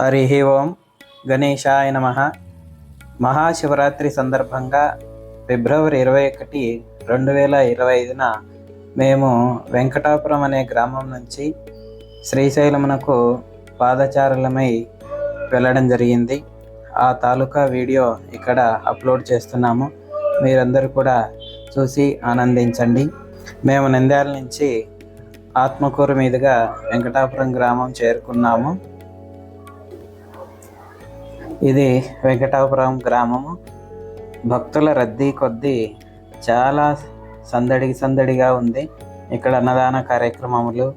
హరి ఓం గణేశాయ నమః. మహాశివరాత్రి సందర్భంగా ఫిబ్రవరి 21, 2025న మేము వెంకటాపురం అనే గ్రామం నుంచి శ్రీశైలమునకు పాదచారులమై వెళ్ళడం జరిగింది. ఆ తాలూకా వీడియో ఇక్కడ అప్లోడ్ చేస్తున్నాము. మీరందరూ కూడా చూసి ఆనందించండి. మేము నంద్యాల నుంచి ఆత్మకూరు మీదుగా వెంకటాపురం గ్రామం చేరుకున్నాము. ఇది వెంకటాపురం గ్రామము. భక్తుల రద్దీ కొద్దీ చాలా సందడిగా ఉంది. ఇక్కడ అన్నదాన కార్యక్రమములు,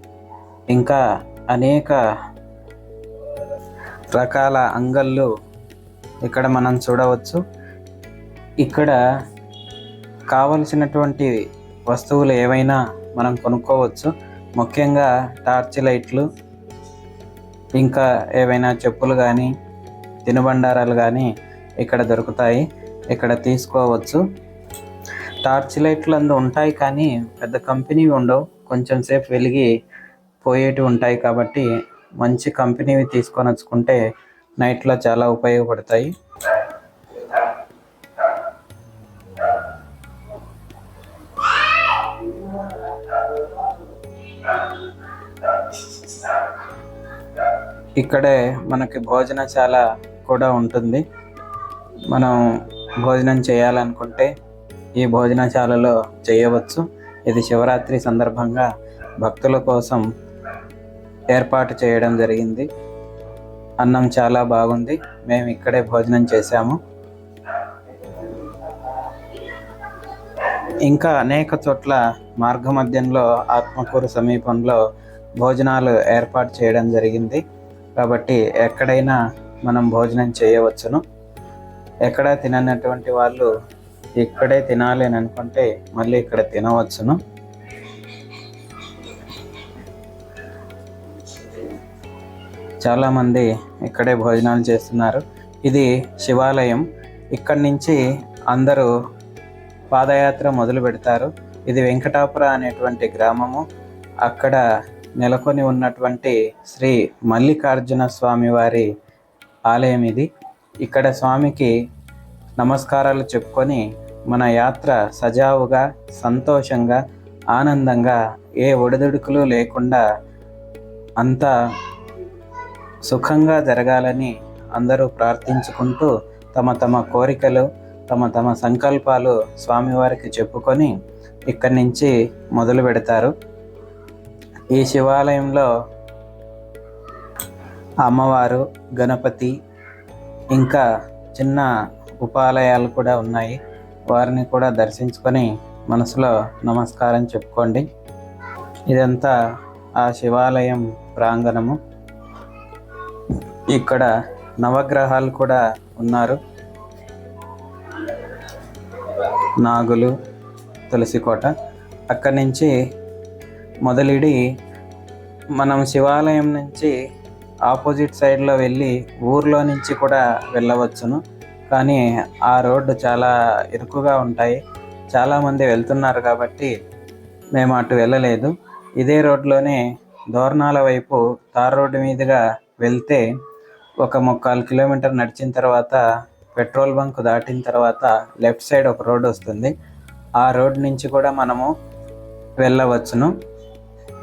ఇంకా అనేక రకాల అంగళ్ళు ఇక్కడ మనం చూడవచ్చు. ఇక్కడ కావలసినటువంటి వస్తువులు ఏవైనా మనం కొనుక్కోవచ్చు. ముఖ్యంగా టార్చ్ లైట్లు, ఇంకా ఏవైనా చెప్పులు కానీ తినుబండారాలు కానీ ఇక్కడ దొరుకుతాయి. ఇక్కడ తీసుకోవచ్చు. టార్చ్ లైట్లు ఉంటాయి కానీ పెద్ద కంపెనీవి ఉండవు, కొంచెం సేపు వెలిగి పోయేటివి ఉంటాయి. కాబట్టి మంచి కంపెనీవి తీసుకొని వచ్చుకుంటే నైట్లో చాలా ఉపయోగపడతాయి. ఇక్కడే మనకి భోజనశాల కూడా ఉంటుంది. మనం భోజనం చేయాలనుకుంటే ఈ భోజనశాలలో చేయవచ్చు. ఇది శివరాత్రి సందర్భంగా భక్తుల కోసం ఏర్పాటు చేయడం జరిగింది. అన్నం చాలా బాగుంది. మేము ఇక్కడే భోజనం చేశాము. ఇంకా అనేక చోట్ల మార్గ మధ్యంలో ఆత్మకూరు సమీపంలో భోజనాలు ఏర్పాటు చేయడం జరిగింది. కాబట్టి ఎక్కడైనా మనం భోజనం చేయవచ్చును. ఎక్కడ తిననటువంటి వాళ్ళు ఇక్కడే తినాలి అని అనుకుంటే మళ్ళీ ఇక్కడ తినవచ్చును. చాలామంది ఇక్కడే భోజనాలు చేస్తున్నారు. ఇది శివాలయం. ఇక్కడి నుంచి అందరూ పాదయాత్ర మొదలు పెడతారు. ఇది వెంకటాపుర అనేటువంటి గ్రామము. అక్కడ నెలకొని ఉన్నటువంటి శ్రీ మల్లికార్జున స్వామి వారి ఆలయం ఇది. ఇక్కడ స్వామికి నమస్కారాలు చెప్పుకొని మన యాత్ర సజావుగా, సంతోషంగా, ఆనందంగా, ఏ ఒడిదుడుకులు లేకుండా అంతా సుఖంగా జరగాలని అందరూ ప్రార్థించుకుంటూ తమ కోరికలు, తమ సంకల్పాలు స్వామివారికి చెప్పుకొని ఇక్కడి నుంచి మొదలు పెడతారు. ఈ శివాలయంలో అమ్మవారు, గణపతి, ఇంకా చిన్న ఉపాలయాలు కూడా ఉన్నాయి. వారిని కూడా దర్శించుకొని మనసులో నమస్కారం చెప్పుకోండి. ఇదంతా ఆ శివాలయం ప్రాంగణము. ఇక్కడ నవగ్రహాలు కూడా ఉన్నారు. నాగులు, తులసి కోట. అక్కడి నుంచి మొదలిడి మనం శివాలయం నుంచి ఆపోజిట్ సైడ్లో వెళ్ళి ఊర్లో నుంచి కూడా వెళ్ళవచ్చును. కానీ ఆ రోడ్డు చాలా ఇరుకుగా ఉంటాయి. చాలామంది వెళ్తున్నారు కాబట్టి మేము అటు వెళ్ళలేదు. ఇదే రోడ్లోనే దోర్నాల వైపు తార్ రోడ్డు మీదుగా వెళ్తే ఒక 3/4 కిలోమీటర్ నడిచిన తర్వాత పెట్రోల్ బంక్ దాటిన తర్వాత లెఫ్ట్ సైడ్ ఒక రోడ్డు వస్తుంది. ఆ రోడ్ నుంచి కూడా మనము వెళ్ళవచ్చును.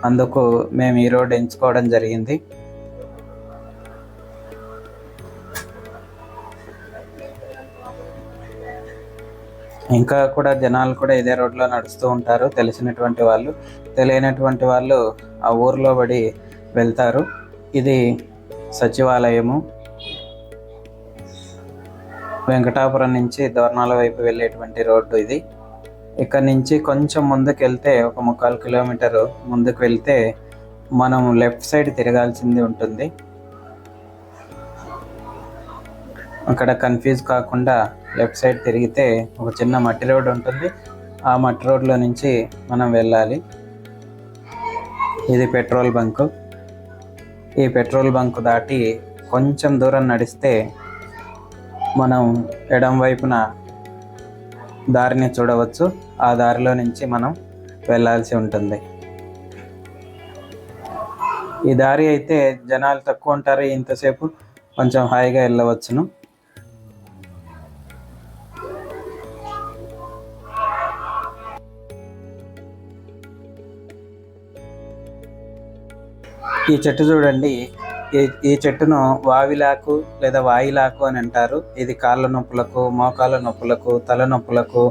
అందుకు మేము ఈ రోడ్ ఎంచుకోవడం జరిగింది. ఇంకా కూడా జనాలు కూడా ఇదే రోడ్లో నడుస్తూ ఉంటారు. తెలిసినటువంటి వాళ్ళు, తెలియనటువంటి వాళ్ళు ఆ ఊర్లో పడి వెళ్తారు. ఇది సచివాలయము. వెంకటాపురం నుంచి దోర్నాల వైపు వెళ్ళేటువంటి రోడ్డు ఇది. ఇక్కడ నుంచి కొంచెం ముందుకు వెళ్తే ఒక 3/4 కిలోమీటరు ముందుకు వెళ్తే మనం లెఫ్ట్ సైడ్ తిరగాల్సింది ఉంటుంది. అక్కడ కన్ఫ్యూజ్ కాకుండా లెఫ్ట్ సైడ్ తిరిగితే ఒక చిన్న మట్టి రోడ్డు ఉంటుంది. ఆ మట్టి రోడ్లో నుంచి మనం వెళ్ళాలి. ఇది పెట్రోల్ బంకు. ఈ పెట్రోల్ బంక్ దాటి కొంచెం దూరం నడిస్తే మనం ఎడం వైపున దారిని చూడవచ్చు. ఆ దారిలో నుంచి మనం వెళ్ళాల్సి ఉంటుంది. ఈ దారి అయితే జనాలు తక్కువ ఉంటారు. ఇంతసేపు కొంచెం హాయిగా వెళ్ళవచ్చును. ఈ చెట్టు చూడండి, ఈ చెట్టును వావిలాకు లేదా వాయిలాకు అని అంటారు. ఇది కాళ్ళ నొప్పులకు, మోకాళ్ళ నొప్పులకు, తలనొప్పులకు,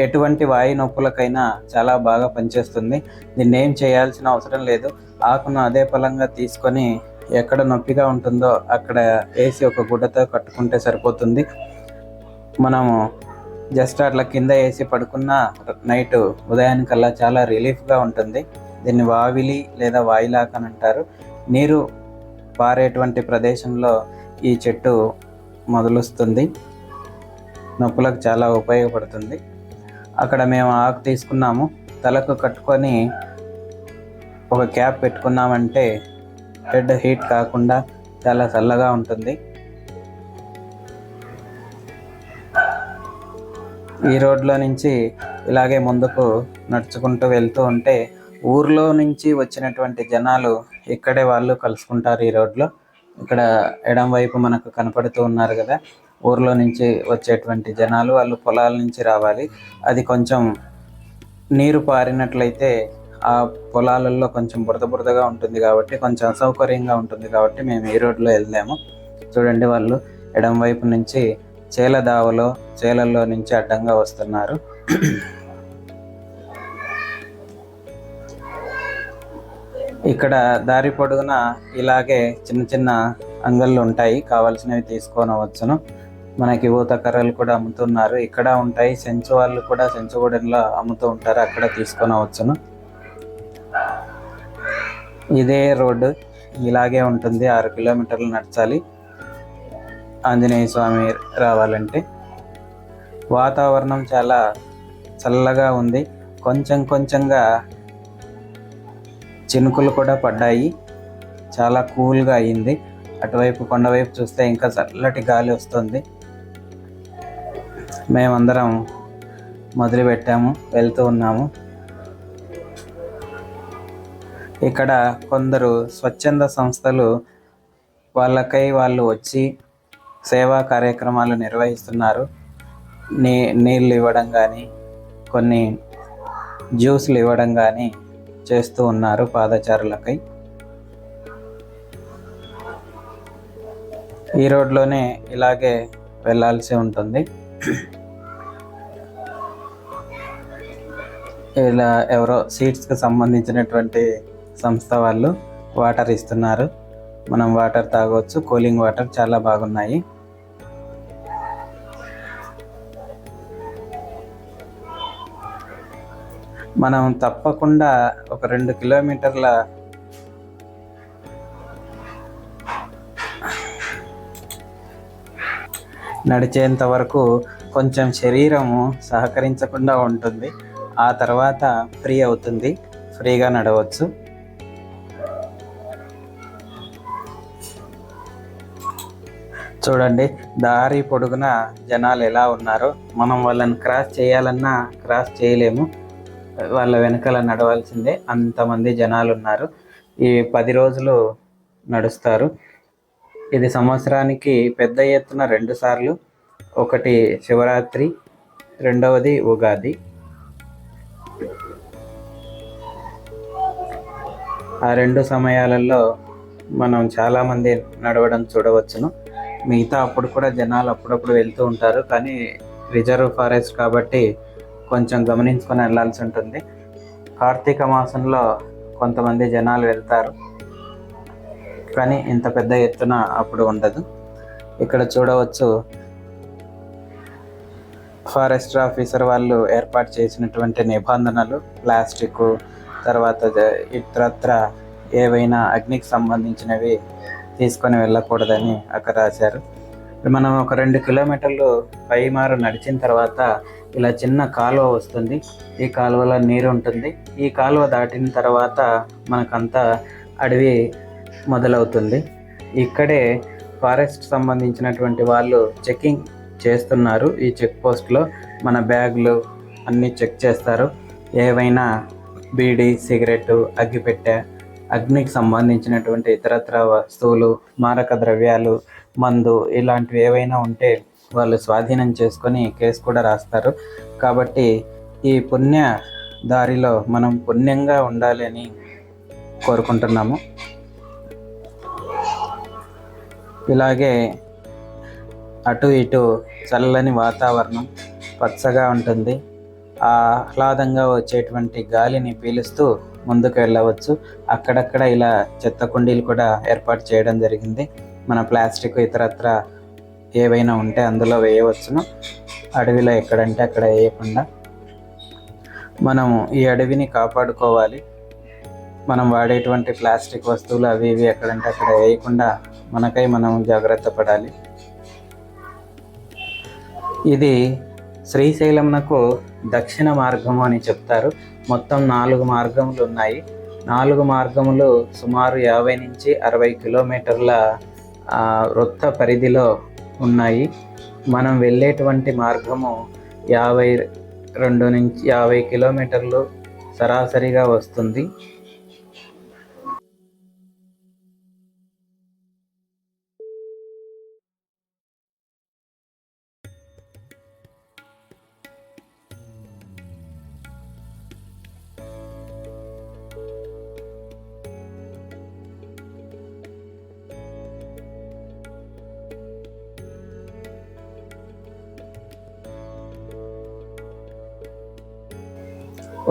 ఎటువంటి వాయు నొప్పులకైనా చాలా బాగా పనిచేస్తుంది. దీన్ని ఏం చేయాల్సిన అవసరం లేదు. ఆకును అదే పలంగా తీసుకొని ఎక్కడ నొప్పిగా ఉంటుందో అక్కడ వేసి ఒక గుడ్డతో కట్టుకుంటే సరిపోతుంది. మనము జస్ట్ అట్లా కింద వేసి పడుకున్న నైట్ ఉదయానికల్లా చాలా రిలీఫ్గా ఉంటుంది. దీన్ని వావిలి లేదా వాయిలాక్ అని అంటారు. నీరు పారేటువంటి ప్రదేశంలో ఈ చెట్టు మొదలుస్తుంది. నొప్పులకు చాలా ఉపయోగపడుతుంది. అక్కడ మేము ఆకు తీసుకున్నాము, తలకు కట్టుకొని ఒక క్యాప్ పెట్టుకున్నామంటే హెడ్ హీట్ కాకుండా చాలా చల్లగా ఉంటుంది. ఈ రోడ్లో నుంచి ఇలాగే ముందుకు నడుచుకుంటూ వెళ్తూ ఉంటే ఊర్లో నుంచి వచ్చినటువంటి జనాలు ఇక్కడే వాళ్ళు కలుసుకుంటారు. ఈ రోడ్లో ఇక్కడ ఎడం వైపు మనకు కనపడుతూ ఉన్నారు కదా, ఊర్లో నుంచి వచ్చేటువంటి జనాలు, వాళ్ళు పొలాల నుంచి రావాలి. అది కొంచెం నీరు పారినట్లయితే ఆ పొలాలలో కొంచెం బురదగా ఉంటుంది కాబట్టి కొంచెం అసౌకర్యంగా ఉంటుంది కాబట్టి మేము ఈ రోడ్లో వెళ్ళాము. చూడండి, వాళ్ళు ఎడం వైపు నుంచి చేలల్లో నుంచి అడ్డంగా వస్తున్నారు. ఇక్కడ దారి పొడుగున ఇలాగే చిన్న చిన్న అంగళ్ళు ఉంటాయి, కావాల్సినవి తీసుకొనవచ్చును. మనకి ఊత కర్రలు కూడా అమ్ముతున్నారు, ఇక్కడ ఉంటాయి. సెంచు వాళ్ళు కూడా సెంచుగూడెంలో అమ్ముతూ ఉంటారు, అక్కడ తీసుకొనవచ్చును. ఇదే రోడ్డు ఇలాగే ఉంటుంది. 6 కిలోమీటర్లు నడచాలి ఆంజనేయ స్వామి రావాలంటే. వాతావరణం చాలా చల్లగా ఉంది. కొంచెంగా చినుకులు కూడా పడ్డాయి. చాలా కూల్గా అయ్యింది. అటువైపు కొండవైపు చూస్తే ఇంకా చల్లటి గాలి వస్తుంది. మేమందరం మొదలుపెట్టాము, వెళ్తూ ఉన్నాము. ఇక్కడ కొందరు స్వచ్ఛంద సంస్థలు వాళ్ళకై వాళ్ళు వచ్చి సేవా కార్యక్రమాలు నిర్వహిస్తున్నారు. నీళ్ళు ఇవ్వడం కానీ, కొన్ని జ్యూస్లు ఇవ్వడం కానీ చేస్తూ ఉన్నారు పాదచారులకై. ఈ రోడ్లోనే ఇలాగే వెళ్ళాల్సి ఉంటుంది. ఇలా ఎవరో సీట్స్కి సంబంధించినటువంటి సంస్థ వాళ్ళు వాటర్ ఇస్తున్నారు. మనం వాటర్ తాగవచ్చు, కూలింగ్ వాటర్ చాలా బాగున్నాయి. మనం తప్పకుండా ఒక 2 కిలోమీటర్ల నడిచేంత వరకు కొంచెం శరీరము సహకరించకుండా ఉంటుంది. ఆ తర్వాత ఫ్రీ అవుతుంది, ఫ్రీగా నడవచ్చు. చూడండి, దారి పొడుగున జనాలు ఎలా ఉన్నారో. మనం వాళ్ళని క్రాస్ చేయాలన్నా క్రాస్ చేయలేము, వాళ్ళ వెనకాల నడవాల్సిందే. అంతమంది జనాలు ఉన్నారు. ఈ 10 రోజులు నడుస్తారు. ఇది సంవత్సరానికి పెద్ద ఎత్తున 2 సార్లు. ఒకటి శివరాత్రి, రెండవది ఉగాది. ఆ 2 సమయాలలో మనం చాలామంది నడవడం చూడవచ్చును. మిగతా అప్పుడు కూడా జనాలు అప్పుడప్పుడు వెళ్తూ ఉంటారు, కానీ రిజర్వ్ ఫారెస్ట్ కాబట్టి కొంచెం గమనించుకొని వెళ్ళాల్సి ఉంటుంది. కార్తీక మాసంలో కొంతమంది జనాలు వెళ్తారు, కానీ ఇంత పెద్ద ఎత్తున అప్పుడు ఉండదు. ఇక్కడ చూడవచ్చు, ఫారెస్ట్ ఆఫీసర్ వాళ్ళు ఏర్పాటు చేసినటువంటి నిబంధనలు. ప్లాస్టిక్, తర్వాత ఇతరత్ర ఏవైనా అగ్నికి సంబంధించినవి తీసుకొని వెళ్ళకూడదని అక్కడ రాశారు. మనం ఒక 2 కిలోమీటర్లు పైమారు నడిచిన తర్వాత ఇలా చిన్న కాలువ వస్తుంది. ఈ కాలువలో నీరు ఉంటుంది. ఈ కాలువ దాటిన తర్వాత మనకంతా అడవి మొదలవుతుంది. ఇక్కడే ఫారెస్ట్ సంబంధించినటువంటి వాళ్ళు చెకింగ్ చేస్తున్నారు. ఈ చెక్ పోస్ట్లో మన బ్యాగులు అన్నీ చెక్ చేస్తారు. ఏవైనా బీడీ, సిగరెట్, అగ్గిపెట్టె అగ్నికి సంబంధించినటువంటి ఇతరత్ర వస్తువులు, మారక ద్రవ్యాలు, మందు ఇలాంటివి ఏవైనా ఉంటే వాళ్ళు స్వాధీనం చేసుకొని కేసు కూడా రాస్తారు. కాబట్టి ఈ పుణ్య దారిలో మనం పుణ్యంగా ఉండాలి అని కోరుకుంటున్నాము. ఇలాగే అటు ఇటు చల్లని వాతావరణం, పచ్చగా ఉంటుంది. ఆహ్లాదంగా వచ్చేటువంటి గాలిని పీలుస్తూ ముందుకు వెళ్ళవచ్చు. అక్కడక్కడ ఇలా చెత్త కుండీలు కూడా ఏర్పాటు చేయడం జరిగింది. మన ప్లాస్టిక్ ఇతరత్ర ఏవైనా ఉంటే అందులో వేయవచ్చును. అడవిలో ఎక్కడంటే అక్కడ వేయకుండా మనము ఈ అడవిని కాపాడుకోవాలి. మనం వాడేటువంటి ప్లాస్టిక్ వస్తువులు అవి ఇవి ఎక్కడంటే అక్కడ వేయకుండా మనకై మనం జాగ్రత్త పడాలి. ఇది శ్రీశైలంనకు దక్షిణ మార్గము అని చెప్తారు. మొత్తం 4 మార్గములు ఉన్నాయి. 4 మార్గములు సుమారు 50 నుంచి 60 కిలోమీటర్ల వృత్త పరిధిలో ఉన్నాయి. మనం వెళ్ళేటువంటి మార్గము 52 నుంచి 50 కిలోమీటర్లు సరాసరిగా వస్తుంది.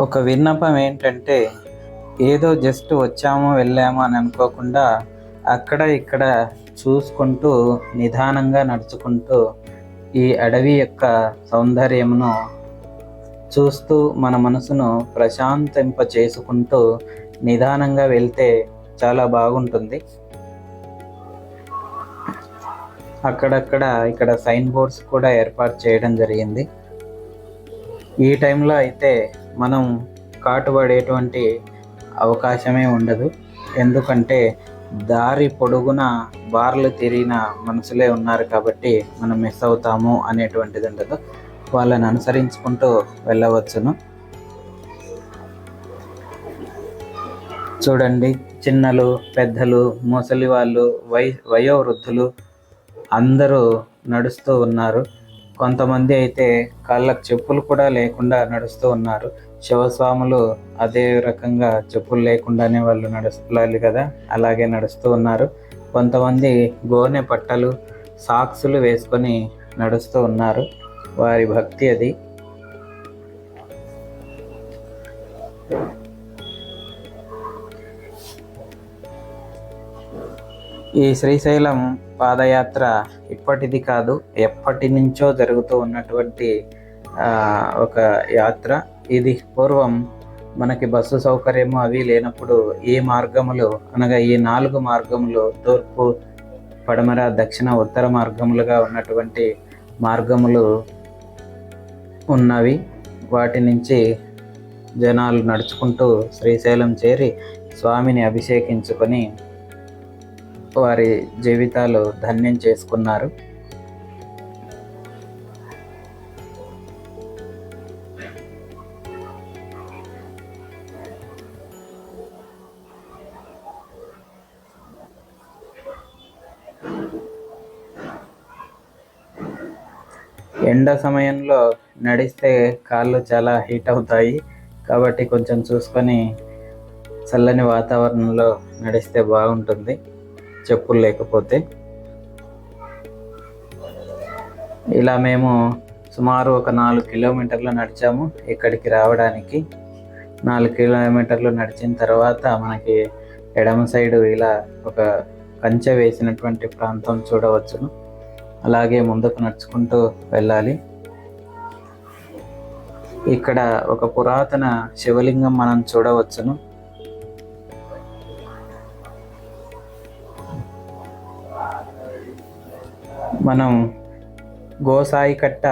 ఒక విన్నపం ఏంటంటే, ఏదో జస్ట్ వచ్చాము వెళ్ళాము అని అనుకోకుండా అక్కడ ఇక్కడ చూసుకుంటూ నిదానంగా నడుచుకుంటూ ఈ అడవి యొక్క సౌందర్యమును చూస్తూ మన మనసును ప్రశాంతింప చేసుకుంటూ నిదానంగా వెళ్తే చాలా బాగుంటుంది. అక్కడక్కడ ఇక్కడ సైన్ బోర్డ్స్ కూడా ఏర్పాటు చేయడం జరిగింది. ఈ టైంలో అయితే మనం కాటుపడేటువంటి అవకాశమే ఉండదు. ఎందుకంటే దారి పొడుగున బార్లు తిరిగిన మనుషులే ఉన్నారు కాబట్టి మనం మిస్ అవుతాము అనేటువంటిది ఉండదు. వాళ్ళని అనుసరించుకుంటూ వెళ్ళవచ్చును. చూడండి, చిన్నలు, పెద్దలు, ముసలి వాళ్ళు, వయోవృద్ధులు అందరూ నడుస్తూ ఉన్నారు. కొంతమంది అయితే కాళ్ళకు చెప్పులు కూడా లేకుండా నడుస్తూ ఉన్నారు. శివస్వాములు అదే రకంగా చెప్పులు లేకుండానే వాళ్ళు నడుస్తున్నారు కదా, అలాగే నడుస్తూ ఉన్నారు. కొంతమంది గోనె పట్టలు, సాక్సులు వేసుకొని నడుస్తూ ఉన్నారు. వారి భక్తి అది. ఈ శ్రీశైలం పాదయాత్ర ఇప్పటిది కాదు, ఎప్పటి నుంచో జరుగుతూ ఉన్నటువంటి ఒక యాత్ర. ఇది పూర్వం మనకి బస్సు సౌకర్యము అవి లేనప్పుడు ఈ మార్గములు అనగా ఈ 4 మార్గములు తూర్పు, పడమర, దక్షిణ, ఉత్తర మార్గములుగా ఉన్నటువంటి మార్గములు ఉన్నవి. వాటి నుంచి జనాలు నడుచుకుంటూ శ్రీశైలం చేరి స్వామిని అభిషేకించుకొని వారి జీవితాలు ధన్యం చేసుకున్నారు. ఎండ సమయంలో నడిస్తే కాళ్ళు చాలా హీట్ అవుతాయి. కాబట్టి కొంచెం చూసుకొని చల్లని వాతావరణంలో నడిస్తే బాగుంటుంది, చెప్పులు లేకపోతే. ఇలా మేము సుమారు ఒక 4 కిలోమీటర్లు నడిచాము ఇక్కడికి రావడానికి. 4 కిలోమీటర్లు నడిచిన తర్వాత మనకి ఎడమ సైడు ఇలా ఒక కంచె వేసినటువంటి ప్రాంతం చూడవచ్చును. అలాగే ముందుకు నడుచుకుంటూ వెళ్ళాలి. ఇక్కడ ఒక పురాతన శివలింగం మనం చూడవచ్చును. మనం గోసాయికట్ట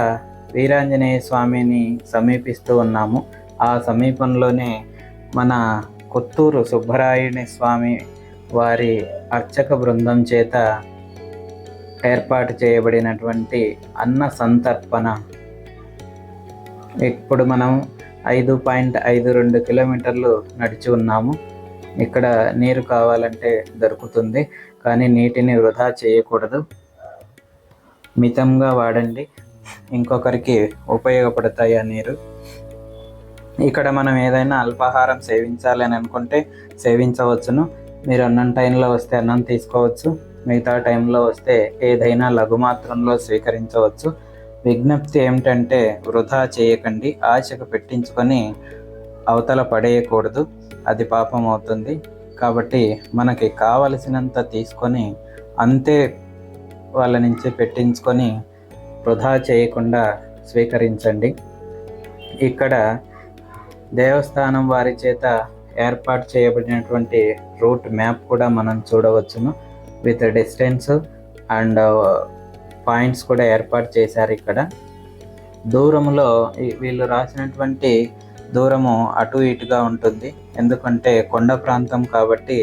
వీరాంజనేయ స్వామిని సమీపిస్తూ ఉన్నాము. ఆ సమీపంలోనే మన కొత్తూరు సుబ్బరాయుని స్వామి వారి అర్చక బృందం చేత ఏర్పాటు చేయబడినటువంటి అన్న సంతర్పణ. ఇప్పుడు మనం 5.52 కిలోమీటర్లు నడిచి ఉన్నాము. ఇక్కడ నీరు కావాలంటే దొరుకుతుంది, కానీ నీటిని వృధా చేయకూడదు, మితంగా వాడండి, ఇంకొకరికి ఉపయోగపడతాయి ఆ నీరు. ఇక్కడ మనం ఏదైనా అల్పాహారం సేవించాలని అనుకుంటే సేవించవచ్చును. మీరు అన్నం టైంలో వస్తే అన్నం తీసుకోవచ్చు, మిగతా టైంలో వస్తే ఏదైనా లఘుమాత్రంలో స్వీకరించవచ్చు. విజ్ఞప్తి ఏమిటంటే వృధా చేయకండి, ఆశకు పెట్టించుకొని అవతల పడేయకూడదు, అది పాపం అవుతుంది. కాబట్టి మనకి కావలసినంత తీసుకొని అంతే వాళ్ళ నుంచి పెట్టించుకొని వృధా చేయకుండా స్వీకరించండి. ఇక్కడ దేవస్థానం వారి చేత ఏర్పాటు చేయబడినటువంటి రూట్ మ్యాప్ కూడా మనం చూడవచ్చును. విత్ డిస్టెన్స్ అండ్ పాయింట్స్ కూడా ఏర్పాటు చేశారు. ఇక్కడ దూరంలో వీళ్ళు రాసినటువంటి దూరము అటు ఇటుగా ఉంటుంది, ఎందుకంటే కొండ ప్రాంతం కాబట్టి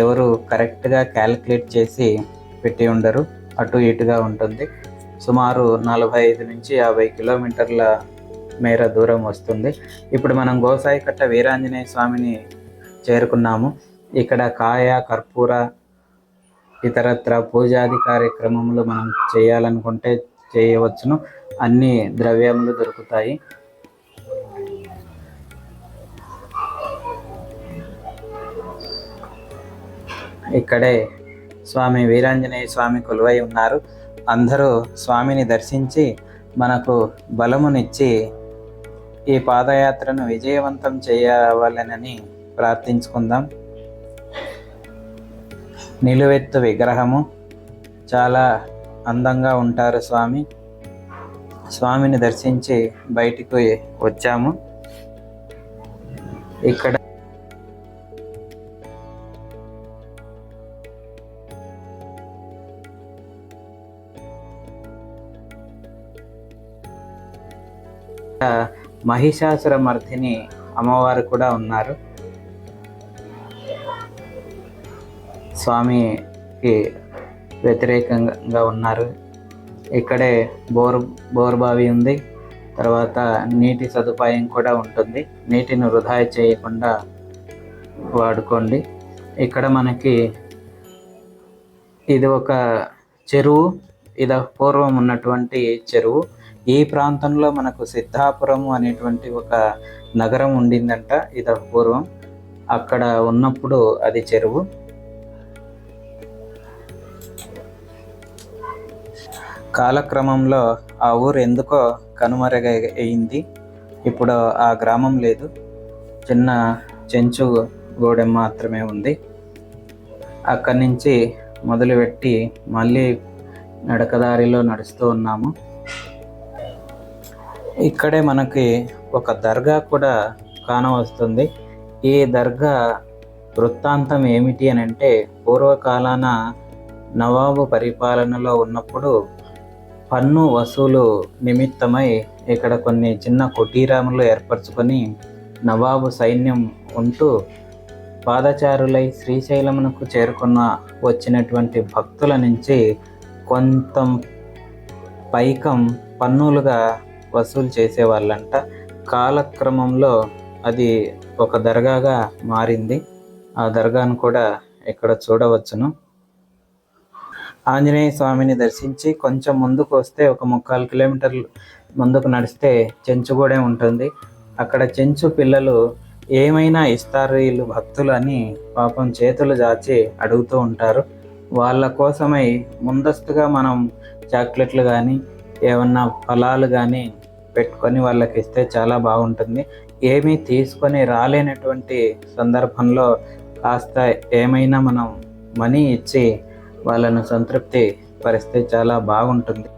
ఎవరు కరెక్ట్గా క్యాలిక్యులేట్ చేసి పెట్టి ఉండరు, అటు ఇటుగా ఉంటుంది. సుమారు 45 నుంచి 50 కిలోమీటర్ల మేర దూరం వస్తుంది. ఇప్పుడు మనం గోసాయికట్ట వీరాంజనేయ స్వామిని చేరుకున్నాము. ఇక్కడ కాయ, కర్పూర, ఇతరత్ర పూజాది కార్యక్రమములు మనం చేయాలనుకుంటే చేయవచ్చును. అన్ని ద్రవ్యములు దొరుకుతాయి. ఇక్కడే స్వామి వీరాంజనేయ స్వామి కొలువై ఉన్నారు. అందరూ స్వామిని దర్శించి మనకు బలమునిచ్చి ఈ పాదయాత్రను విజయవంతం చేయవాలనని ప్రార్థించుకుందాం. నిలువెత్తు విగ్రహము, చాలా అందంగా ఉంటారు స్వామి. స్వామిని దర్శించి బయటికి వచ్చాము. ఇక్కడ మహిషాసుర మర్దిని అమ్మవారు కూడా ఉన్నారు. స్వామికి వ్యతిరేకంగా ఉన్నారు. ఇక్కడే బోర్బావి ఉంది. తర్వాత నీటి సదుపాయం కూడా ఉంటుంది. నీటిని వృధా చేయకుండా వాడుకోండి. ఇక్కడ మనకి ఇది ఒక చెరువు, ఇది పూర్వం ఉన్నటువంటి చెరువు. ఈ ప్రాంతంలో మనకు సిద్ధాపురం అనేటువంటి ఒక నగరం ఉండిందంట. ఇది పూర్వం అక్కడ ఉన్నప్పుడు అది చెరువు. కాలక్రమంలో ఆ ఊరు ఎందుకో కనుమరుగైంది. ఇప్పుడు ఆ గ్రామం లేదు, చిన్న చెంచు గూడెం మాత్రమే ఉంది. అక్కడి నుంచి మొదలుపెట్టి మళ్ళీ నడకదారిలో నడుస్తూ ఉన్నాము. ఇక్కడే మనకి ఒక దర్గా కూడా కానవస్తుంది. ఈ దర్గా వృత్తాంతం ఏమిటి అని అంటే, పూర్వకాలాన నవాబు పరిపాలనలో ఉన్నప్పుడు పన్ను వసూలు నిమిత్తమై ఇక్కడ కొన్ని చిన్న కుటీరాములు ఏర్పరచుకొని నవాబు సైన్యం ఉంటూ పాదచారులై శ్రీశైలమునకు చేరుకున్న వచ్చినటువంటి భక్తుల నుంచి కొంత పైకం పన్నులుగా వసూలు చేసేవాళ్ళంట. కాలక్రమంలో అది ఒక దర్గాగా మారింది. ఆ దర్గాను కూడా ఇక్కడ చూడవచ్చును. ఆంజనేయ స్వామిని దర్శించి కొంచెం ముందుకు వస్తే ఒక 3/4 కిలోమీటర్లు ముందుకు నడిస్తే చెంచుగూడెం ఉంటుంది. అక్కడ చెంచు పిల్లలు ఏమైనా ఇస్తారు వీళ్ళు భక్తులు అని పాపం చేతులు చాచి అడుగుతూ ఉంటారు. వాళ్ళ కోసమై ముందస్తుగా మనం చాక్లెట్లు కానీ ఏమన్నా ఫలాలు కానీ పెట్టుకొని వాళ్ళకి ఇస్తే చాలా బాగుంటుంది. ఏమీ తీసుకొని రాలేనటువంటి సందర్భంలో కాస్త ఏమైనా మనం మనీ ఇచ్చి వాళ్ళను సంతృప్తి పరిస్తే చాలా బాగుంటుంది.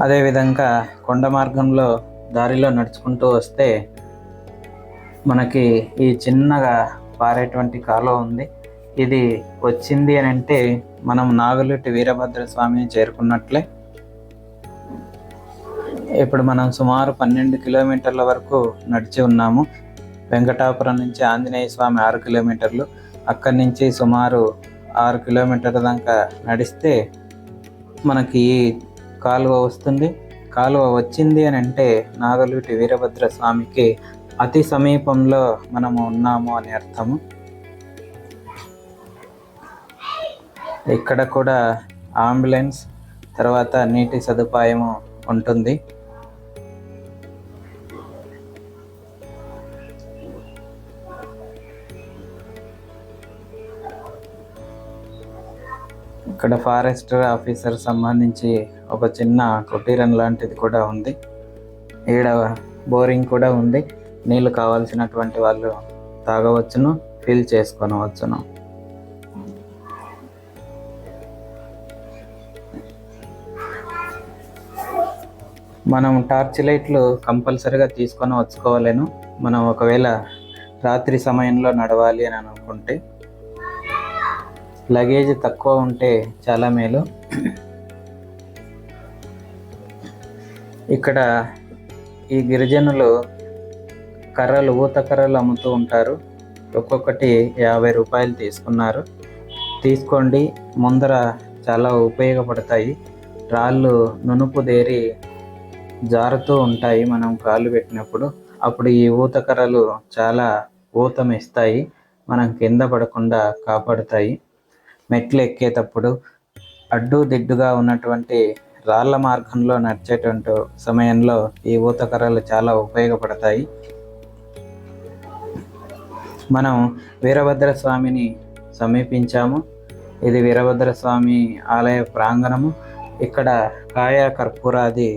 అదేవిధంగా కొండ మార్గంలో దారిలో నడుచుకుంటూ వస్తే మనకి ఈ చిన్నగా పారేటువంటి కాలువ ఉంది. ఇది వచ్చింది అని అంటే మనం నాగులుటి వీరభద్ర స్వామిని చేరుకున్నట్లే. ఇప్పుడు మనం సుమారు 12 కిలోమీటర్ల వరకు నడిచి ఉన్నాము. వెంకటాపురం నుంచి ఆంజనేయ స్వామి 6 కిలోమీటర్లు, అక్కడి నుంచి సుమారు 6 కిలోమీటర్ల దాకా నడిస్తే మనకి ఈ కాలువ వస్తుంది. కాలువ వచ్చింది అని అంటే నాగలుటి వీరభద్ర స్వామికి అతి సమీపంలో మనము ఉన్నాము అని అర్థము. ఇక్కడ కూడా అంబులెన్స్ తర్వాత నీటి సదుపాయము ఉంటుంది. ఇక్కడ ఫారెస్టర్ ఆఫీసర్ సంబంధించి ఒక చిన్న కుటీరం లాంటిది కూడా ఉంది. ఈడ బోరింగ్ కూడా ఉంది. నీళ్ళు కావాల్సినటువంటి వాళ్ళు తాగవచ్చును, ఫిల్ చేసుకొనవచ్చును. మనం టార్చ్ లైట్లు కంపల్సరీగా తీసుకొని వచ్చుకోవాలను. మనం ఒకవేళ రాత్రి సమయంలో నడవాలి అని అనుకుంటే. లగేజ్ తక్కువ ఉంటే చాలా మేలు. ఇక్కడ ఈ గిరిజనులు కర్రలు, ఊత కర్రలు అమ్ముతూ ఉంటారు. ఒక్కొక్కటి 50 రూపాయలు తీసుకున్నారు. తీసుకోండి, ముందర చాలా ఉపయోగపడతాయి. రాళ్ళు నునుపు దేరి జారుతూ ఉంటాయి మనం కాలు పెట్టినప్పుడు. అప్పుడు ఈ ఊత కర్రలు చాలా ఊతం ఇస్తాయి, మనం కింద పడకుండా కాపాడుతాయి. మెట్లు ఎక్కేటప్పుడు అడ్డు దిడ్డుగా ఉన్నటువంటి రాళ్ళ మార్గంలో నడిచేటువంటి సమయంలో ఈ ఊత కర్రలు చాలా ఉపయోగపడతాయి. మనం వీరభద్ర స్వామిని సమీపించాము. ఇది వీరభద్ర స్వామి ఆలయ ప్రాంగణము. ఇక్కడ కాయ కర్పూరాది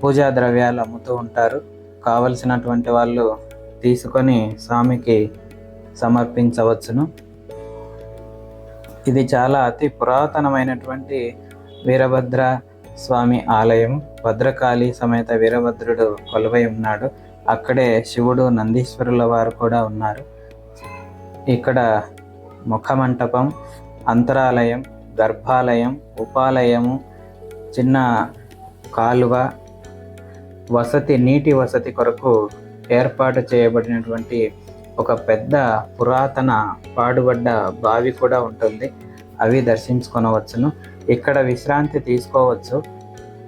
పూజా ద్రవ్యాలు అమ్ముతూ ఉంటారు. కావలసినటువంటి వాళ్ళు తీసుకొని స్వామికి సమర్పించవచ్చును. ఇది చాలా అతి పురాతనమైనటువంటి వీరభద్ర స్వామి ఆలయం. భద్రకాళి సమేత వీరభద్రుడు కొలువై ఉన్నాడు. అక్కడే శివుడు, నందీశ్వరుల వారు కూడా ఉన్నారు. ఇక్కడ ముఖమంటపం, అంతరాలయం, గర్భాలయం, ఉపాలయము, చిన్న కాలువ, వసతి, నీటి వసతి కొరకు ఏర్పాటు చేయబడినటువంటి ఒక పెద్ద పురాతన పాడుబడ్డ బావి కూడా ఉంటుంది. అవి దర్శించుకొనవచ్చును. ఇక్కడ విశ్రాంతి తీసుకోవచ్చు.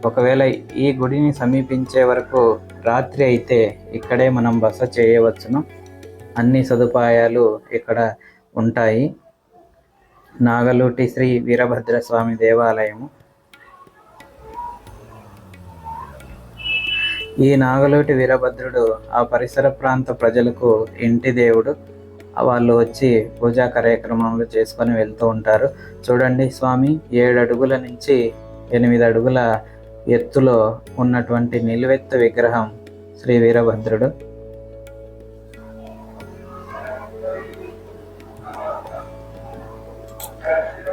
ఒకవేళ ఈ గుడిని సమీపించే వరకు రాత్రి అయితే ఇక్కడే మనం బస చేయవచ్చును. అన్ని సదుపాయాలు ఇక్కడ ఉంటాయి. నాగలూటి శ్రీ వీరభద్ర స్వామి దేవాలయము. ఈ నాగలోటి వీరభద్రుడు ఆ పరిసర ప్రాంత ప్రజలకు ఇంటి దేవుడు. వాళ్ళు వచ్చి పూజా కార్యక్రమాలు చేసుకొని వెళ్తూ ఉంటారు. చూడండి, స్వామి 7 అడుగుల నుంచి 8 అడుగుల ఎత్తులో ఉన్నటువంటి నిలువెత్తు విగ్రహం శ్రీ వీరభద్రుడు.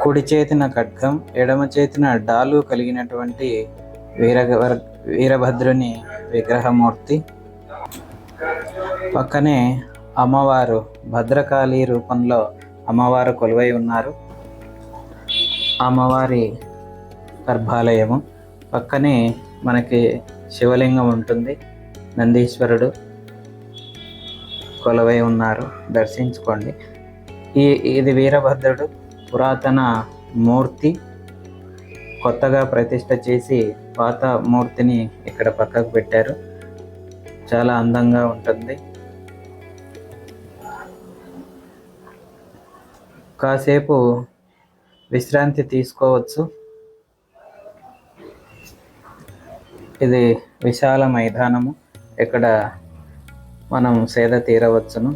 కుడి చేతిన ఖడ్గం, ఎడమ చేతిన డాలు కలిగినటువంటి వీరభద్రుని విగ్రహమూర్తి. పక్కనే అమ్మవారు భద్రకాళి రూపంలో అమ్మవారు కొలువై ఉన్నారు. అమ్మవారి గర్భాలయము పక్కనే మనకి శివలింగం ఉంటుంది. నందీశ్వరుడు కొలువై ఉన్నారు, దర్శించుకోండి. ఇది వీరభద్రుడు పురాతన మూర్తి. కొత్తగా ప్రతిష్ఠ చేసి పాత మూర్తిని ఇక్కడ పక్కకు పెట్టారు. చాలా అందంగా ఉంటుంది. కాసేపు విశ్రాంతి తీసుకోవచ్చు. ఇది విశాల మైదానము. ఇక్కడ మనం సేద తీరవచ్చును.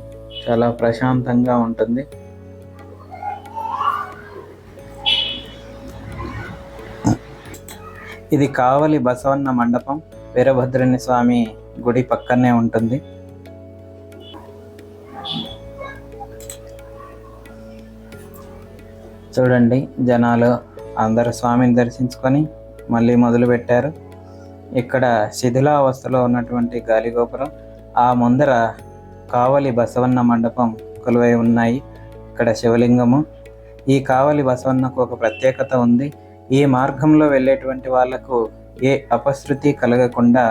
చాలా ప్రశాంతంగా ఉంటుంది. ఇది కావలి బసవన్న మండపం. వీరభద్రుని స్వామి గుడి పక్కనే ఉంటుంది. చూడండి, జనాలు అందరూ స్వామిని దర్శించుకొని మళ్ళీ మొదలుపెట్టారు. ఇక్కడ శిథిలావస్థలో ఉన్నటువంటి గాలిగోపురం, ఆ ముందర కావలి బసవన్న మండపం కొలువై ఉన్నాయి. ఇక్కడ శివలింగము. ఈ కావలి బసవన్నకు ఒక ప్రత్యేకత ఉంది. ఈ మార్గంలో వెళ్ళేటువంటి వాళ్లకు ఏ అపశృతి కలగకుండా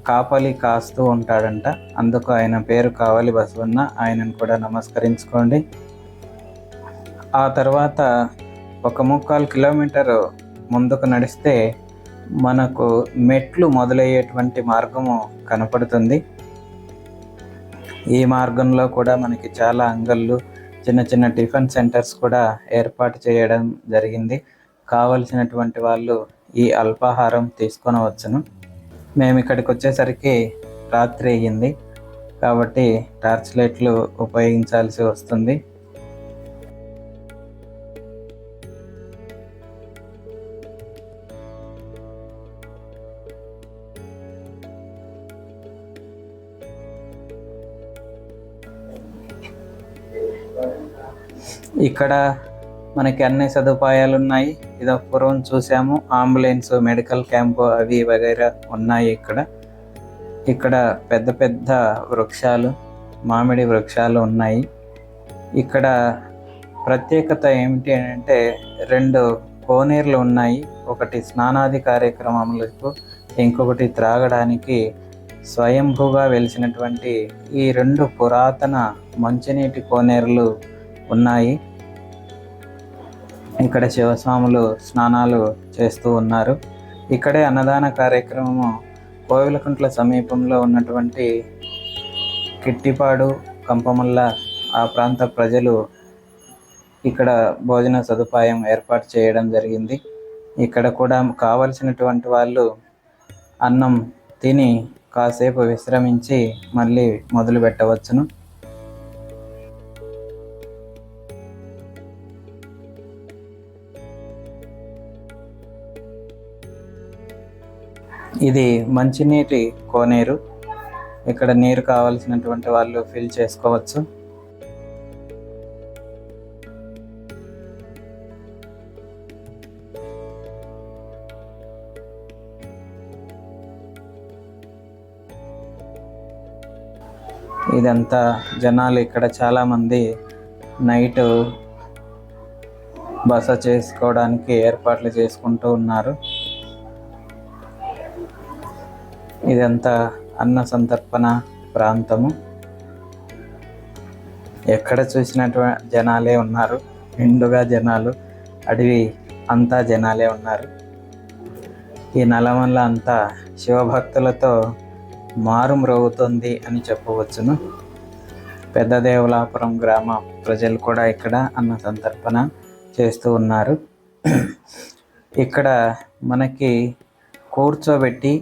కాపలి కాస్తూ ఉంటాడంట. అందుకు ఆయన పేరు కావలి బసవన్న. ఆయనను కూడా నమస్కరించుకోండి. ఆ తర్వాత 1.25 కిలోమీటర్ ముందుకు నడిస్తే మనకు మెట్లు మొదలయ్యేటువంటి మార్గము కనపడుతుంది. ఈ మార్గంలో కూడా మనకి చాలా అంగళ్ళు, చిన్న చిన్న టిఫిన్ సెంటర్స్ కూడా ఏర్పాటు చేయడం జరిగింది. కావలసినటువంటి వాళ్ళు ఈ అల్పాహారం తీసుకొనవచ్చును. మేము ఇక్కడికి వచ్చేసరికి రాత్రి అయ్యింది కాబట్టి టార్చ్ లైట్లు ఉపయోగించాల్సి వస్తుంది. ఇక్కడ మనకి అన్ని సదుపాయాలు ఉన్నాయి. ఇదో పూర్వం చూసాము, అంబులెన్స్, మెడికల్ క్యాంపు అవి వగైరా ఉన్నాయి. ఇక్కడ పెద్ద పెద్ద వృక్షాలు, మామిడి వృక్షాలు ఉన్నాయి. ఇక్కడ ప్రత్యేకత ఏమిటి అంటే 2 కోనేరులు ఉన్నాయి. ఒకటి స్నానాది కార్యక్రమములకు, ఇంకొకటి త్రాగడానికి స్వయంభూగా వెలిసినటువంటి ఈ 2 పురాతన మంచినీటి కోనేరులు ఉన్నాయి. ఇక్కడ శివస్వాములు స్నానాలు చేస్తూ ఉన్నారు. ఇక్కడే అన్నదాన కార్యక్రమము కోవిలకుంట్ల సమీపంలో ఉన్నటువంటి కిట్టిపాడు, కంపమల్ల ఆ ప్రాంత ప్రజలు ఇక్కడ భోజన సదుపాయం ఏర్పాటు చేయడం జరిగింది. ఇక్కడ కూడా కావలసినటువంటి వాళ్ళు అన్నం తిని కాసేపు విశ్రమించి మళ్ళీ మొదలు పెట్టవచ్చును. ఇది మంచినీటి కోనేరు. ఇక్కడ నీరు కావాల్సినటువంటి వాళ్ళు ఫిల్ చేసుకోవచ్చు. ఇదంతా జనాలు ఇక్కడ చాలామంది నైట్ బస చేసుకోవడానికి ఏర్పాట్లు చేసుకుంటూ ఉన్నారు. ఇదంతా అన్న సంతర్పణ ప్రాంతము. ఎక్కడ చూసినటువంటి జనాలే ఉన్నారు, నిండుగా జనాలు, అడవి అంతా జనాలే ఉన్నారు. ఈ నల్లమల్ల అంతా శివభక్తులతో మారుమ్రోగుతుంది అని చెప్పవచ్చును. పెద్దదేవులాపురం గ్రామ ప్రజలు కూడా ఇక్కడ అన్న సంతర్పణ చేస్తూ ఉన్నారు. ఇక్కడ మనకి కూర్చోబెట్టి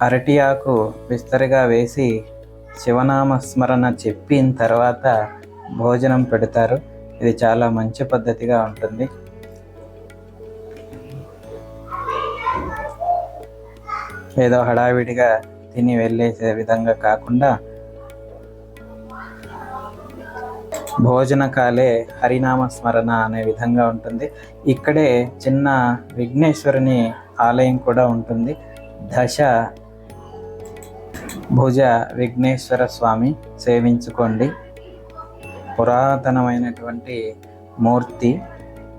అరటి ఆకు విస్తరిగా వేసి శివనామస్మరణ చెప్పిన తర్వాత భోజనం పెడతారు. ఇది చాలా మంచి పద్ధతిగా ఉంటుంది. ఏదో హడావిడిగా తిని వెళ్ళేసే విధంగా కాకుండా భోజనకాలే హరినామస్మరణ అనే విధంగా ఉంటుంది. ఇక్కడే చిన్న విఘ్నేశ్వరుని ఆలయం కూడా ఉంటుంది. దశ భుజ విఘ్నేశ్వర స్వామి సేవించుకోండి. పురాతనమైనటువంటి మూర్తి,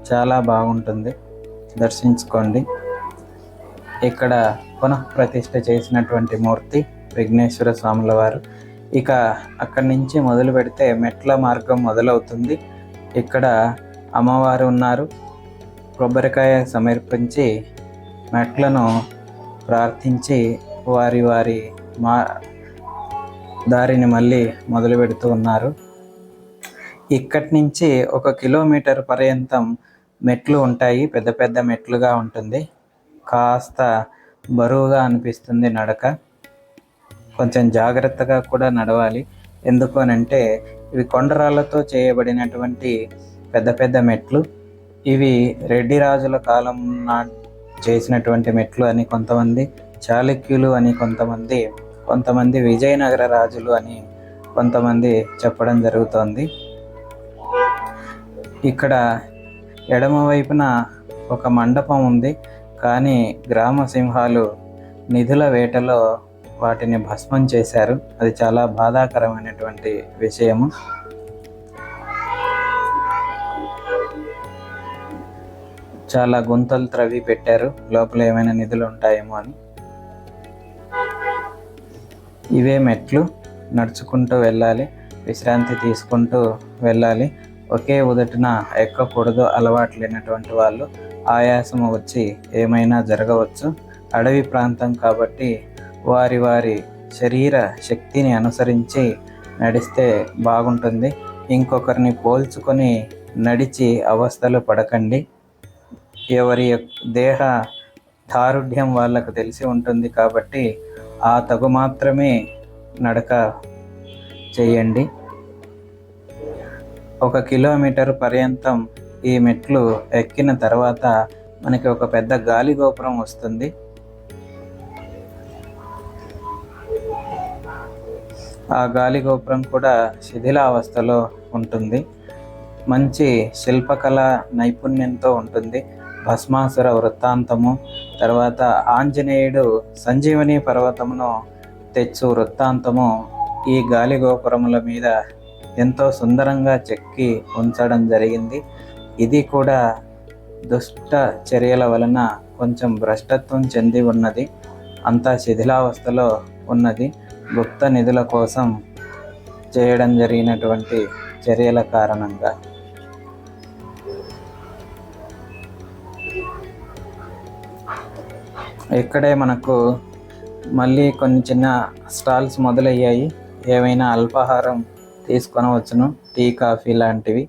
చాలా బాగుంటుంది, దర్శించుకోండి. ఇక్కడ పునఃప్రతిష్ఠ చేసినటువంటి మూర్తి విఘ్నేశ్వర స్వాముల వారు. ఇక అక్కడి నుంచి మొదలు పెడితే మెట్ల మార్గం మొదలవుతుంది. ఇక్కడ అమ్మవారు ఉన్నారు. కొబ్బరికాయ సమర్పించి మెట్లను ప్రార్థించి వారి దారిని మళ్ళీ మొదలు పెడుతూ ఉన్నారు. ఇక్కడి నుంచి 1 కిలోమీటర్ పర్యంతం మెట్లు ఉంటాయి. పెద్ద పెద్ద మెట్లుగా ఉంటుంది. కాస్త బరువుగా అనిపిస్తుంది నడక. కొంచెం జాగ్రత్తగా కూడా నడవాలి. ఎందుకు అనంటే ఇవి కొండరాళ్ళతో చేయబడినటువంటి పెద్ద పెద్ద మెట్లు. ఇవి రెడ్డి రాజుల కాలం చేసినటువంటి మెట్లు అని కొంతమంది, చాళుక్యులు అని కొంతమంది విజయనగర రాజులు అని కొంతమంది చెప్పడం జరుగుతోంది. ఇక్కడ ఎడమ వైపున ఒక మండపం ఉంది. కానీ గ్రామ సింహాలు నిధుల వేటలో వాటిని భస్మం చేశారు. అది చాలా బాధాకరమైనటువంటి విషయము. చాలా గుంతలు త్రవ్వి పెట్టారు, లోపల ఏమైనా నిధులు ఉంటాయేమో అని. ఇవే మెట్లు, నడుచుకుంటూ వెళ్ళాలి, విశ్రాంతి తీసుకుంటూ వెళ్ళాలి. ఒకే ఉదటిన ఎక్కకూడదు. అలవాటు లేనటువంటి వాళ్ళు ఆయాసము వచ్చి ఏమైనా జరగవచ్చు. అడవి ప్రాంతం కాబట్టి వారి శరీర శక్తిని అనుసరించి నడిస్తే బాగుంటుంది. ఇంకొకరిని పోల్చుకొని నడిచి అవస్థలు పడకండి. ఎవరి దేహ దారుఢ్యం వాళ్ళకు తెలిసి ఉంటుంది కాబట్టి ఆ తగు మాత్రమే నడక చేయండి. 1 కిలోమీటర్ పర్యంతం ఈ మెట్లు ఎక్కిన తర్వాత మనకి ఒక పెద్ద గాలి గోపురం వస్తుంది. ఆ గాలి గోపురం కూడా శిథిలావస్థలో ఉంటుంది. మంచి శిల్పకళ నైపుణ్యంతో ఉంటుంది. భస్మాసుర వృత్తాంతము, తర్వాత ఆంజనేయుడు సంజీవని పర్వతమును తెచ్చు వృత్తాంతము ఈ గాలి గోపురముల మీద ఎంతో సుందరంగా చెక్కి ఉంచడం జరిగింది. ఇది కూడా దుష్ట చర్యల వలన కొంచెం భ్రష్టత్వం చెంది ఉన్నది. అంతా శిథిలావస్థలో ఉన్నది. గుప్త నిధుల కోసం చేయడం జరిగినటువంటి చర్యల కారణంగా. ఇక్కడే మనకు మళ్ళీ కొన్ని చిన్న స్టాల్స్ మొదలయ్యాయి. ఏమైనా అల్పాహారం తీసుకొనవచ్చును, టీ కాఫీ లాంటివి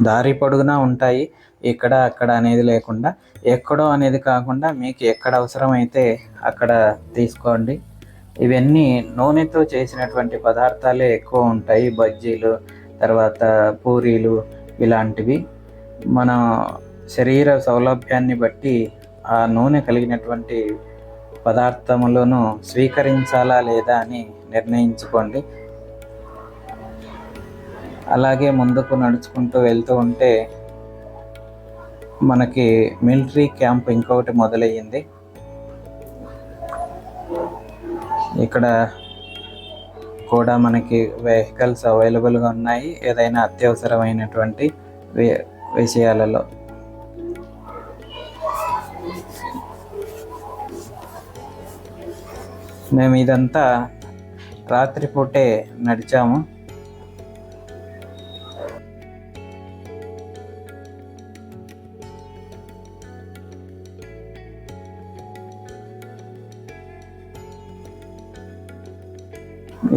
దారి పొడుగునా ఉంటాయి. ఇక్కడ అక్కడ అనేది లేకుండా, ఎక్కడో అనేది కాకుండా మీకు ఎక్కడ అవసరమైతే అక్కడ తీసుకోండి. ఇవన్నీ నూనెతో చేసినటువంటి పదార్థాలే ఎక్కువ ఉంటాయి. బజ్జీలు, తర్వాత పూరీలు ఇలాంటివి. మన శరీర సౌలభ్యాన్ని బట్టి ఆ నూనె కలిగినటువంటి పదార్థములను స్వీకరించాలా లేదా అని నిర్ణయించుకోండి. అలాగే ముందుకు నడుచుకుంటూ వెళ్తూ ఉంటే మనకి మిలిటరీ క్యాంప్ ఇంకొకటి మొదలయ్యింది. ఇక్కడ కూడా మనకి వెహికల్స్ అవైలబుల్గా ఉన్నాయి ఏదైనా అత్యవసరమైనటువంటి విషయాలలో. మేము ఇదంతా రాత్రిపూటే నడిచాము.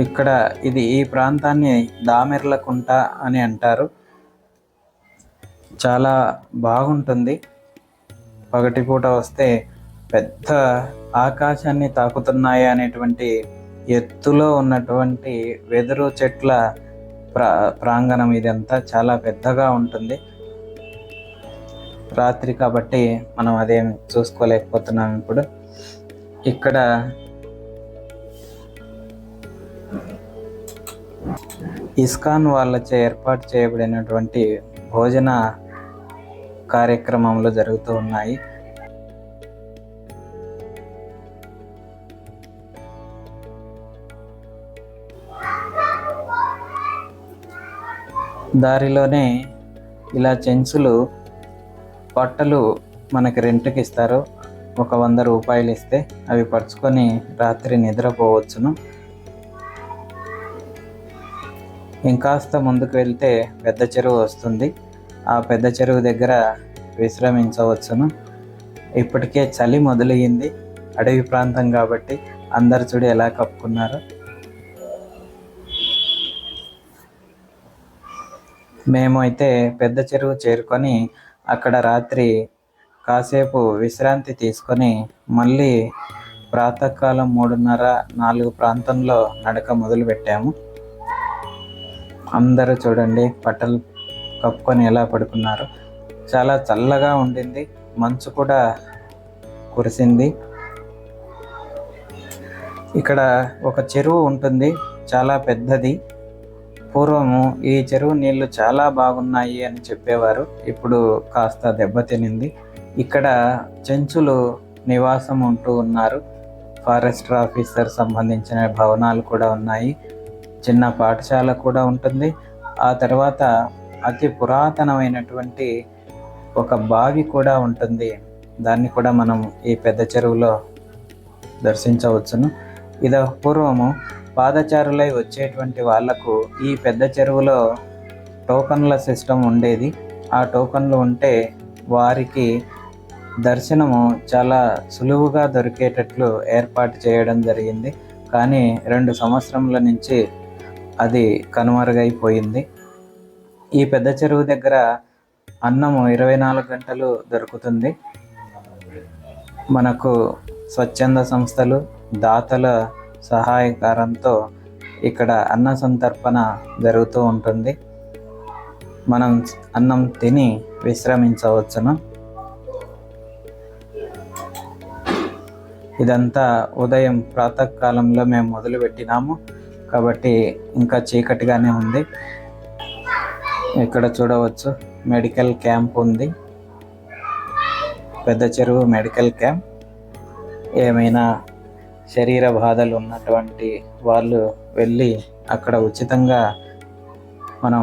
ఇక్కడ ఈ ప్రాంతాన్ని దామెర్లకుంట అని అంటారు. చాలా బాగుంటుంది. పగటిపూట వస్తే పెద్ద ఆకాశాన్ని తాకుతున్నాయి అనేటువంటి ఎత్తులో ఉన్నటువంటి వెదురు చెట్ల ప్రాంగణం ఇదంతా చాలా పెద్దగా ఉంటుంది. రాత్రి కాబట్టి మనం అదేం చూసుకోలేకపోతున్నాం. ఇప్పుడు ఇక్కడ ఇస్కాన్ వాళ్ళచే ఏర్పాటు చేయబడినటువంటి భోజన కార్యక్రమంలో జరుగుతూ ఉన్నాయి. దారిలోనే ఇలా చెంచులు బట్టలు మనకి రెంట్కి ఇస్తారు. 100 రూపాయలు ఇస్తే అవి పరుచుకొని రాత్రి నిద్రపోవచ్చును. ఇంకాస్త ముందుకు వెళ్తే పెద్ద చెరువు వస్తుంది. ఆ పెద్ద చెరువు దగ్గర విశ్రమించవచ్చును. ఇప్పటికే చలి మొదలయ్యింది. అడవి ప్రాంతం కాబట్టి అందరు చూడు ఎలా కప్పుకున్నారు. మేము అయితే పెద్ద చెరువు చేరుకొని అక్కడ రాత్రి కాసేపు విశ్రాంతి తీసుకొని మళ్ళీ ప్రాతకాలం 3:30-4 ప్రాంతంలో నడక మొదలు పెట్టాము. అందరూ చూడండి బట్టలు కప్పుకొని ఎలా పడుకున్నారు. చాలా చల్లగా ఉండింది. మంచు కూడా కురిసింది. ఇక్కడ ఒక చెరువు ఉంటుంది, చాలా పెద్దది. పూర్వము ఈ చెరువు నీళ్లు చాలా బాగున్నాయి అని చెప్పేవారు. ఇప్పుడు కాస్త దెబ్బతినింది. ఇక్కడ చెంచులు నివాసం ఉంటూ ఉన్నారు. ఫారెస్ట్ ఆఫీసర్ సంబంధించిన భవనాలు కూడా ఉన్నాయి. చిన్న పాఠశాల కూడా ఉంటుంది. ఆ తర్వాత అతి పురాతనమైనటువంటి ఒక బావి కూడా ఉంటుంది. దాన్ని కూడా మనం ఈ పెద్ద చెరువులో దర్శించవచ్చును. ఇది పూర్వము పాదచారులై వచ్చేటువంటి వాళ్లకు ఈ పెద్ద చెరువులో టోకన్ల సిస్టమ్ ఉండేది. ఆ టోకన్లు ఉంటే వారికి దర్శనము చాలా సులువుగా దొరికేటట్లు ఏర్పాటు చేయడం జరిగింది. కానీ 2 సంవత్సరముల నుంచి అది కనుమరుగైపోయింది. ఈ పెద్ద చెరువు దగ్గర అన్నము 24 గంటలు దొరుకుతుంది. మనకు స్వచ్ఛంద సంస్థలు, దాతల సహాయకారంతో ఇక్కడ అన్న సంతర్పణ జరుగుతూ ఉంటుంది. మనం అన్నం తిని విశ్రమించవచ్చును. ఇదంతా ఉదయం ప్రాతకాలంలో మేము మొదలుపెట్టినాము కాబట్టి ఇంకా చీకటిగానే ఉంది. ఇక్కడ చూడవచ్చు మెడికల్ క్యాంప్ ఉంది. పెద్ద చెరువు మెడికల్ క్యాంప్. ఏమైనా శరీర బాధలు ఉన్నటువంటి వాళ్ళు వెళ్ళి అక్కడ ఉచితంగా మనం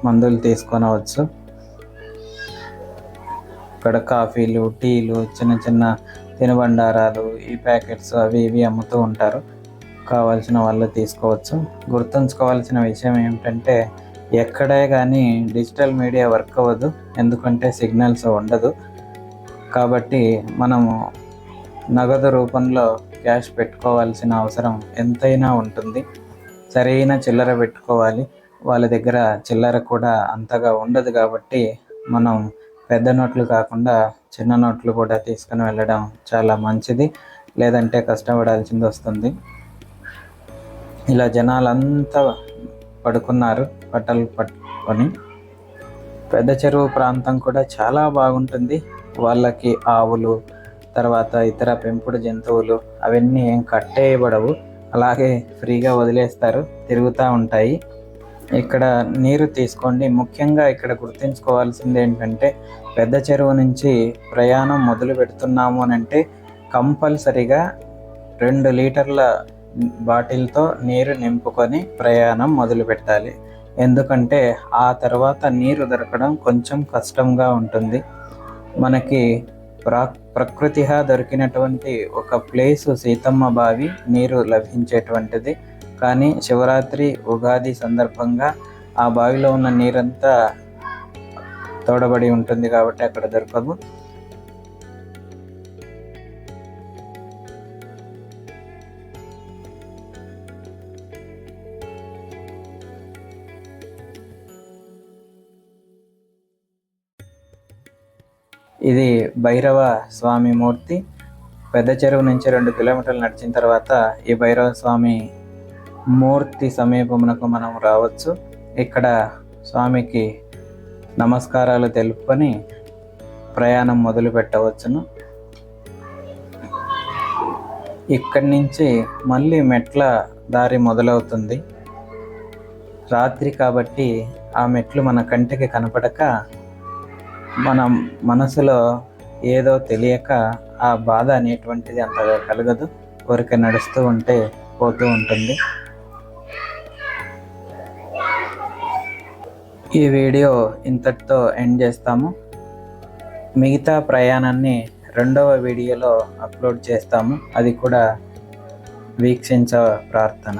మందులు తీసుకొనవచ్చు. ఇక్కడ కాఫీలు, టీలు, చిన్న చిన్న తినుబండారాలు, ఈ ప్యాకెట్స్ అవి ఇవి అమ్ముతూ ఉంటారు. కావాల్సిన వాళ్ళు తీసుకోవచ్చు. గుర్తుంచుకోవాల్సిన విషయం ఏమిటంటే ఎక్కడే కానీ డిజిటల్ మీడియా వర్క్ అవ్వదు, ఎందుకంటే సిగ్నల్స్ ఉండదు. కాబట్టి మనము నగదు రూపంలో క్యాష్ పెట్టుకోవాల్సిన అవసరం ఎంతైనా ఉంటుంది. సరైన చిల్లర పెట్టుకోవాలి. వాళ్ళ దగ్గర చిల్లర కూడా అంతగా ఉండదు కాబట్టి మనం పెద్ద నోట్లు కాకుండా చిన్న నోట్లు కూడా తీసుకుని వెళ్ళడం చాలా మంచిది. లేదంటే కష్టపడాల్సింది వస్తుంది. ఇలా జనాలంతా పడుకున్నారు బట్టలు పట్టుకొని. పెద్ద చెరువు ప్రాంతం కూడా చాలా బాగుంటుంది. వాళ్ళకి ఆవులు, తర్వాత ఇతర పెంపుడు జంతువులు అవన్నీ ఏం కట్టేయబడవు, అలాగే ఫ్రీగా వదిలేస్తారు, తిరుగుతూ ఉంటాయి. ఇక్కడ నీరు తీసుకోండి. ముఖ్యంగా ఇక్కడ గుర్తుంచుకోవాల్సింది ఏంటంటే పెద్ద చెరువు నుంచి ప్రయాణం మొదలు పెడుతున్నాము అని అంటే కంపల్సరిగా 2 లీటర్ల బాటిల్తో నీరు నింపుకొని ప్రయాణం మొదలు పెట్టాలి. ఎందుకంటే ఆ తర్వాత నీరు దొరకడం కొంచెం కష్టంగా ఉంటుంది. మనకి ప్రకృతిగా దొరికినటువంటి ఒక ప్లేసు సీతమ్మ బావి నీరు లభించేటువంటిది. కానీ శివరాత్రి, ఉగాది సందర్భంగా ఆ బావిలో ఉన్న నీరంతా తోడబడి ఉంటుంది కాబట్టి అక్కడ దొరకదు. ఇది భైరవ స్వామి మూర్తి. పెద్ద చెరువు నుంచి 2 కిలోమీటర్లు నడిచిన తర్వాత ఈ భైరవ స్వామి మూర్తి సమీపమునకు మనం రావచ్చు. ఇక్కడ స్వామికి నమస్కారాలు తెలుపుకొని ప్రయాణం మొదలు పెట్టవచ్చును. ఇక్కడి నుంచి మళ్ళీ మెట్ల దారి మొదలవుతుంది. రాత్రి కాబట్టి ఆ మెట్లు మన కంటికి కనపడక మన మనసులో ఏదో తెలియక ఆ బాధ అనేటువంటిది అంతగా కలగదు. ఊరికే నడుస్తూ ఉంటే పోతూ ఉంటుంది. ఈ వీడియో ఇంతటితో ఎండ్ చేస్తాము. మిగతా ప్రయాణాన్ని 2వ వీడియోలో అప్లోడ్ చేస్తాము. అది కూడా వీక్షించ ప్రార్థన.